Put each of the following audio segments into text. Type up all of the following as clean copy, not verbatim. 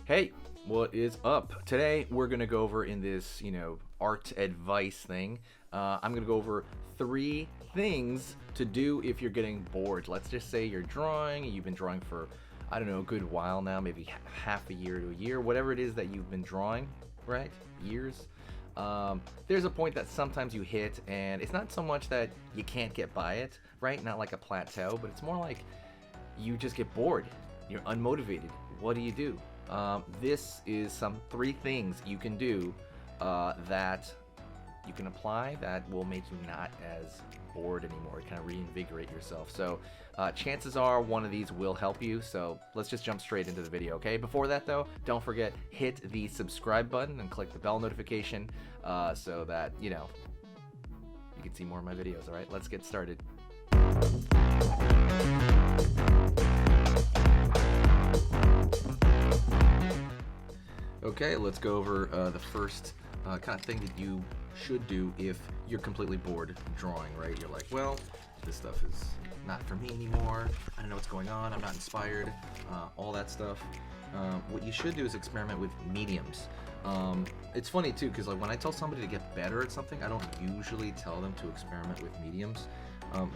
Hey, what is up? Today we're gonna go over in this, art advice thing. I'm gonna go over 3 things to do if you're getting bored. Let's just say you're drawing, you've been drawing for, I don't know, a good while now, maybe half a year to a year, whatever it is that you've been drawing, right? Years. There's a point that sometimes you hit, and it's not so much that you can't get by it, right? Not like a plateau, but it's more like you just get bored. You're unmotivated. What do you do? This is some 3 things you can do that you can apply that will make you not as bored anymore, kind of reinvigorate yourself. So chances are one of these will help you, so let's just jump straight into the video, okay? Before that though, don't forget, hit the subscribe button and click the bell notification so that, you can see more of my videos, all right? Let's get started. Okay, let's go over the first kind of thing that you should do if you're completely bored drawing, right? You're like, well, this stuff is not for me anymore. I don't know what's going on. I'm not inspired. All that stuff. What you should do is experiment with mediums. It's funny too, because like when I tell somebody to get better at something, I don't usually tell them to experiment with mediums.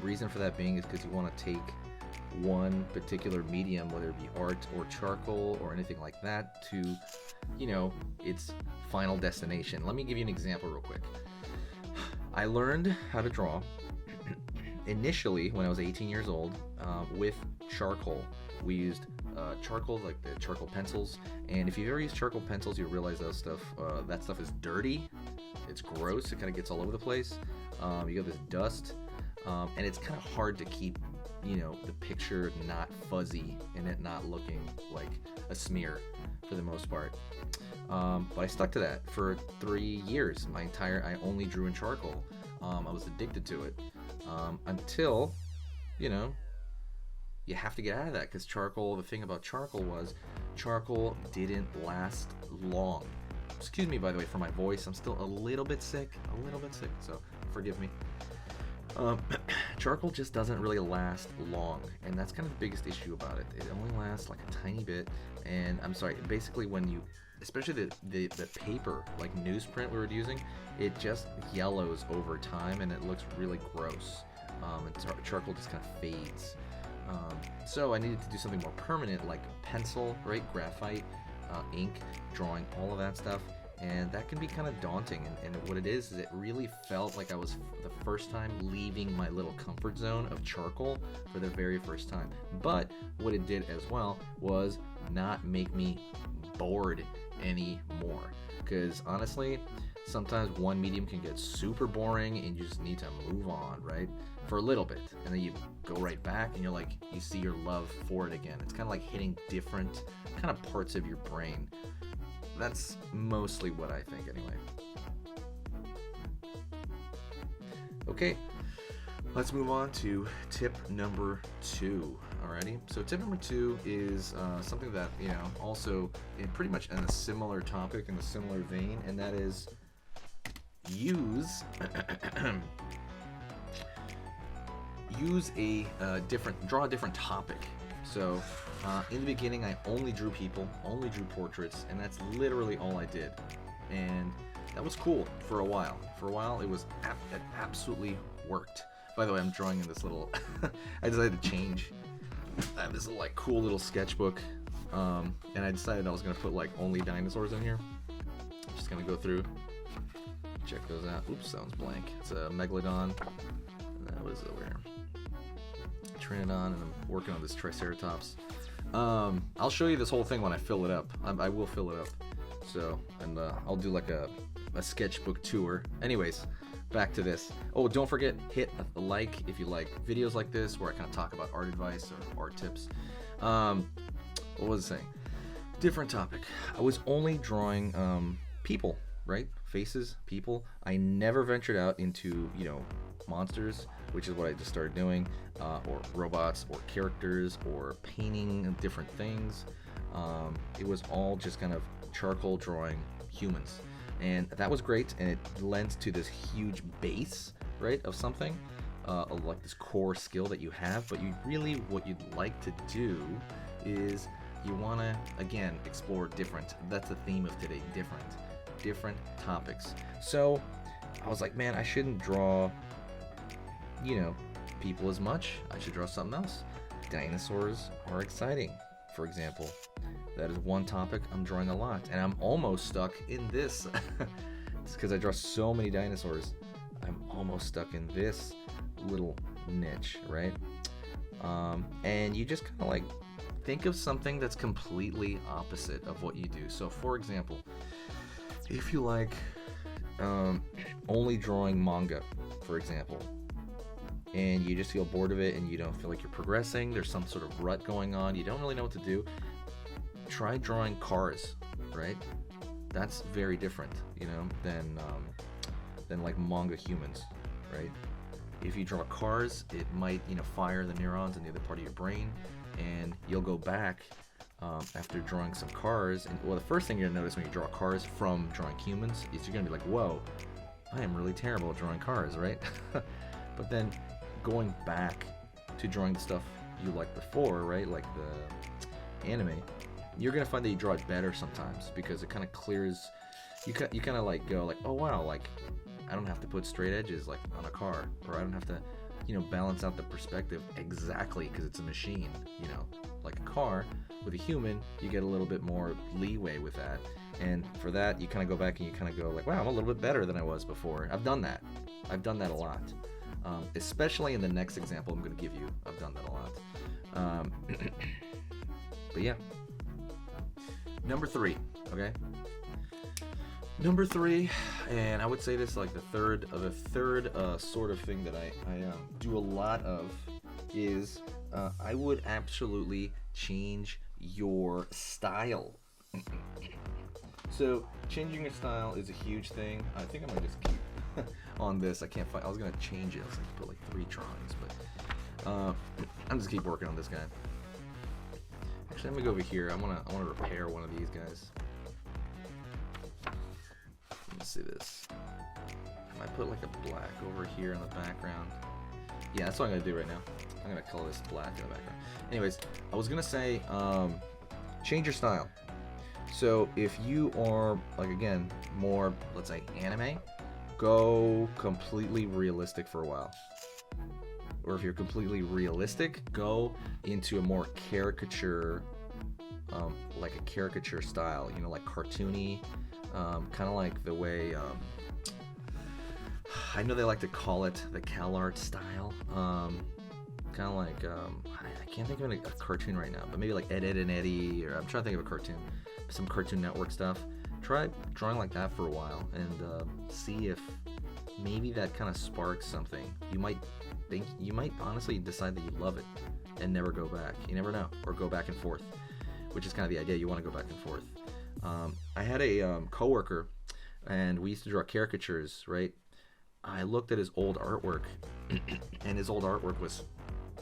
Reason for that being is because you want to take one particular medium, whether it be art or charcoal or anything like that, to its final destination. Let me give you an example real quick. I learned how to draw initially when I was 18 years old with charcoal. We used charcoal, like the charcoal pencils, and if you've ever used charcoal pencils, you realize that stuff is dirty. It's gross. It kind of gets all over the place. You get this dust, and it's kind of hard to keep the picture not fuzzy and it not looking like a smear for the most part. But I stuck to that for 3 years. I only drew in charcoal. I was addicted to it until, you have to get out of that, because charcoal, the thing about charcoal was charcoal didn't last long. Excuse me, by the way, for my voice. I'm still a little bit sick, so forgive me. Charcoal just doesn't really last long, and that's kind of the biggest issue about it. It only lasts like a tiny bit, and I'm sorry, basically when you, especially the paper, like newsprint we were using, it just yellows over time and it looks really gross, and charcoal just kind of fades. So I needed to do something more permanent, like pencil, right, graphite, ink, drawing, all of that stuff. And that can be kind of daunting, and what it is it really felt like I was the first time leaving my little comfort zone of charcoal for the very first time. But what it did as well was not make me bored anymore, because honestly, sometimes one medium can get super boring and you just need to move on, right, for a little bit, and then you go right back and you're like, you see your love for it again. It's kind of like hitting different kind of parts of your brain. That's mostly what I think anyway. Okay, let's move on to tip number 2. Alrighty, so tip number 2 is something that, also pretty much in a similar topic, in a similar vein, and that is use draw a different topic. So in the beginning, I only drew people, only drew portraits, and that's literally all I did. And that was cool for a while. For a while, it absolutely worked. By the way, I'm drawing in this little, I decided to change. I have this little, cool little sketchbook, and I decided I was going to put, only dinosaurs in here. I'm just going to go through, check those out. Oops, that one's blank. It's a Megalodon. What is it over here? Trinodon, and I'm working on this Triceratops. I'll show you this whole thing when I fill it up. I will fill it up. So, and I'll do like a sketchbook tour. Anyways, back to this. Oh, don't forget, hit a like if you like videos like this where I kind of talk about art advice or art tips. What was I saying? Different topic. I was only drawing people, right? Faces, people. I never ventured out into, monsters, which is what I just started doing, or robots, or characters, or painting different things. It was all just kind of charcoal drawing humans, and that was great, and it lends to this huge base, right, of something, like this core skill that you have. But what you'd like to do is you want to, again, explore different, that's the theme of today, different topics. So I was like, man, I shouldn't draw, you know, people as much. I should draw something else. Dinosaurs are exciting, for example. That is one topic I'm drawing a lot, and I'm almost stuck in this. It's because I draw so many dinosaurs. I'm almost stuck in this little niche, right? And you just kind of like think of something that's completely opposite of what you do. So, for example, if you like only drawing manga, for example, and you just feel bored of it and you don't feel like you're progressing, there's some sort of rut going on, you don't really know what to do, try drawing cars, right? That's very different, you know, than like manga humans, right? If you draw cars, it might, you know, fire the neurons in the other part of your brain, and you'll go back after drawing some cars, and well, the first thing you're gonna notice when you draw cars from drawing humans is you're gonna be like, whoa, I am really terrible at drawing cars, right? But then going back to drawing the stuff you liked before, right, like the anime, you're gonna find that you draw it better sometimes, because it kind of clears, you kind of like go like, oh wow, like I don't have to put straight edges like on a car, or I don't have to, you know, balance out the perspective exactly because it's a machine, you know, like a car. With a human, you get a little bit more leeway with that, and for that you kind of go back and you kind of go like, wow, I'm a little bit better than I was before. I've done that a lot, especially in the next example I'm going to give you. I've done that a lot. But yeah, number 3, okay? Number 3, and I would say this like the third sort of thing that I do a lot of is I would absolutely change your style. So changing your style is a huge thing. I think I might just keep on this. I can't find. I was gonna change it. I was gonna put like 3 drawings, but I'm just keep working on this guy. Actually, let me go over here. I wanna repair one of these guys. Let me see this. I might put like a black over here in the background. Yeah, that's what I'm gonna do right now. I'm gonna color this black in the background. Anyways, I was gonna say, change your style. So if you are, like, again, more, let's say, anime, go completely realistic for a while. Or if you're completely realistic, go into a more caricature, like a caricature style, you know, like cartoony, kind of like the way, I know they like to call it the CalArt style, kind of like, I can't think of a cartoon right now, but maybe like Ed, Edd n Eddy, or I'm trying to think of a cartoon, some Cartoon Network stuff. Try drawing like that for a while and see if maybe that kind of sparks something. You might honestly decide that you love it and never go back. You never know, or go back and forth, which is kind of the idea. You want to go back and forth. I had a coworker, and we used to draw caricatures, right? I looked at his old artwork, and his old artwork was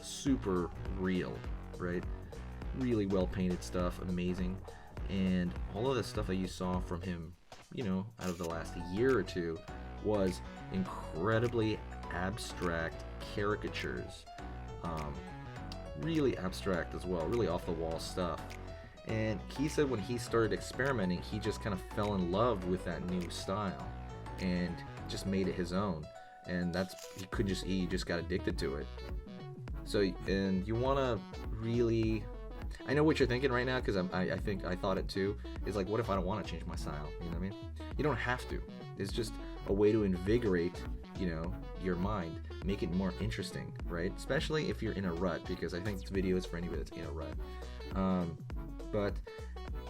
super real, right? Really well painted stuff, amazing. And all of the stuff that you saw from him, you know, out of the last year or two was incredibly abstract caricatures. Really abstract as well, really off the wall stuff. And he said when he started experimenting, he just kind of fell in love with that new style and just made it his own. And he just got addicted to it. So, and you want to really, I know what you're thinking right now, because I think I thought it too, is like, what if I don't want to change my style? You know what I mean? You don't have to. It's just a way to invigorate, you know, your mind, make it more interesting, right? Especially if you're in a rut, because I think this video is for anybody that's in a rut. But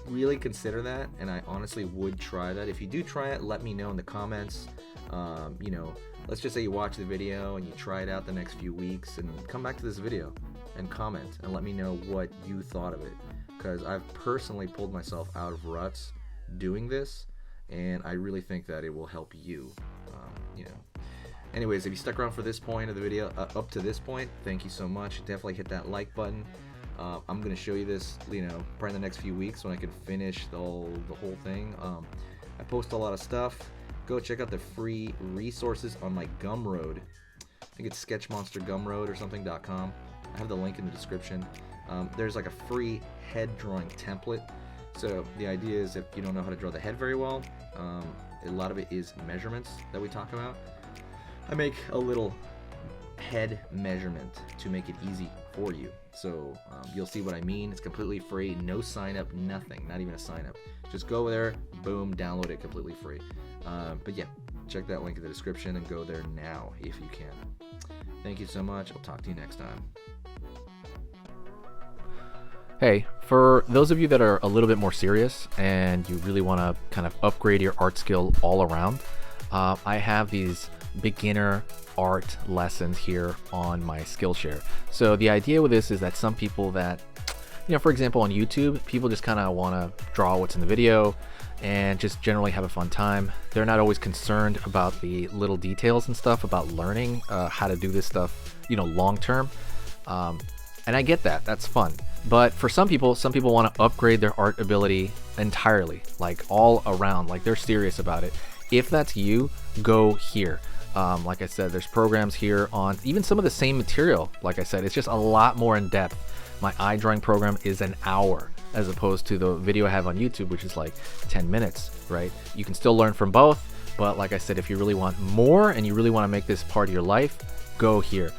really consider that, and I honestly would try that. If you do try it, let me know in the comments. You know, let's just say you watch the video and you try it out the next few weeks, and come back to this video and comment and let me know what you thought of it, because I've personally pulled myself out of ruts doing this, and I really think that it will help you. You know. Anyways, if you stuck around for this point of the video, up to this point, thank you so much. Definitely hit that like button. I'm gonna show you this, you know, probably in the next few weeks when I can finish the whole thing. I post a lot of stuff. Go check out the free resources on my Gumroad. I think it's Sketch Monster Gumroad or something.com. I have the link in the description. there's like a free head drawing template. So the idea is, if you don't know how to draw the head very well, a lot of it is measurements that we talk about. I make a little head measurement to make it easy for you. So you'll see what I mean. It's completely free, no sign up, nothing, not even a sign up. Just go there, boom, download it, completely free. But yeah, check that link in the description and go there now if you can. Thank you so much. I'll talk to you next time. Hey, for those of you that are a little bit more serious and you really want to kind of upgrade your art skill all around, I have these beginner art lessons here on my Skillshare. So the idea with this is that some people that, for example, on YouTube, people just kind of want to draw what's in the video and just generally have a fun time. They're not always concerned about the little details and stuff, about learning how to do this stuff, long term. And I get that, that's fun. But for some people want to upgrade their art ability entirely, like all around, like they're serious about it. If that's you, go here. Like I said, there's programs here on even some of the same material. Like I said, it's just a lot more in depth. My eye drawing program is an hour as opposed to the video I have on YouTube, which is like 10 minutes, right? You can still learn from both, but like I said, if you really want more and you really want to make this part of your life, go here.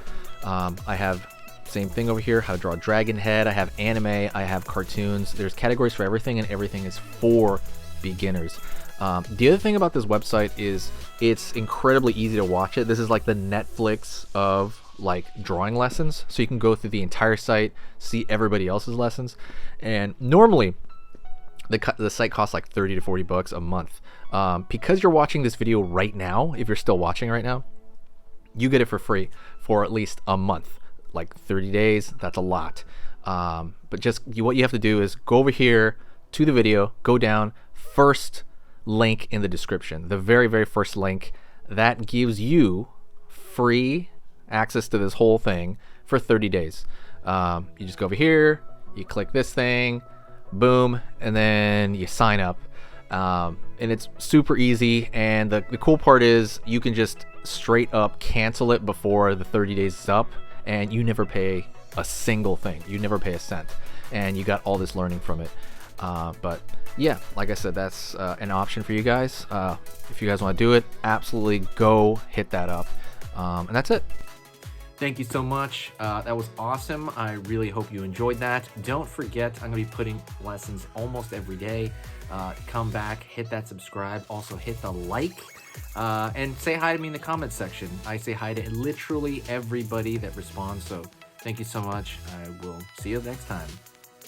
I have same thing over here, how to draw a dragon head. I have anime, I have cartoons. There's categories for everything, and everything is for beginners. The other thing about this website is it's incredibly easy to watch it. This is like the Netflix of like drawing lessons. So you can go through the entire site, see everybody else's lessons. And normally the site costs like 30 to 40 bucks a month. Because you're watching this video right now, if you're still watching right now, you get it for free for at least a month. Like 30 days, that's a lot. But just what you have to do is go over here to the video, go down, first link in the description, the very, very first link. That gives you free access to this whole thing for 30 days. You just go over here, you click this thing, boom, and then you sign up. And it's super easy. And the cool part is you can just straight up cancel it before the 30 days is up. And you never pay a single thing. You never pay a cent. And you got all this learning from it. But yeah, like I said, that's an option for you guys. If you guys want to do it, absolutely go hit that up. And that's it. Thank you so much. That was awesome. I really hope you enjoyed that. Don't forget, I'm going to be putting lessons almost every day. Come back, hit that subscribe. Also hit the like. And say hi to me in the comments section. I say hi to literally everybody that responds. So thank you so much. I will see you next time.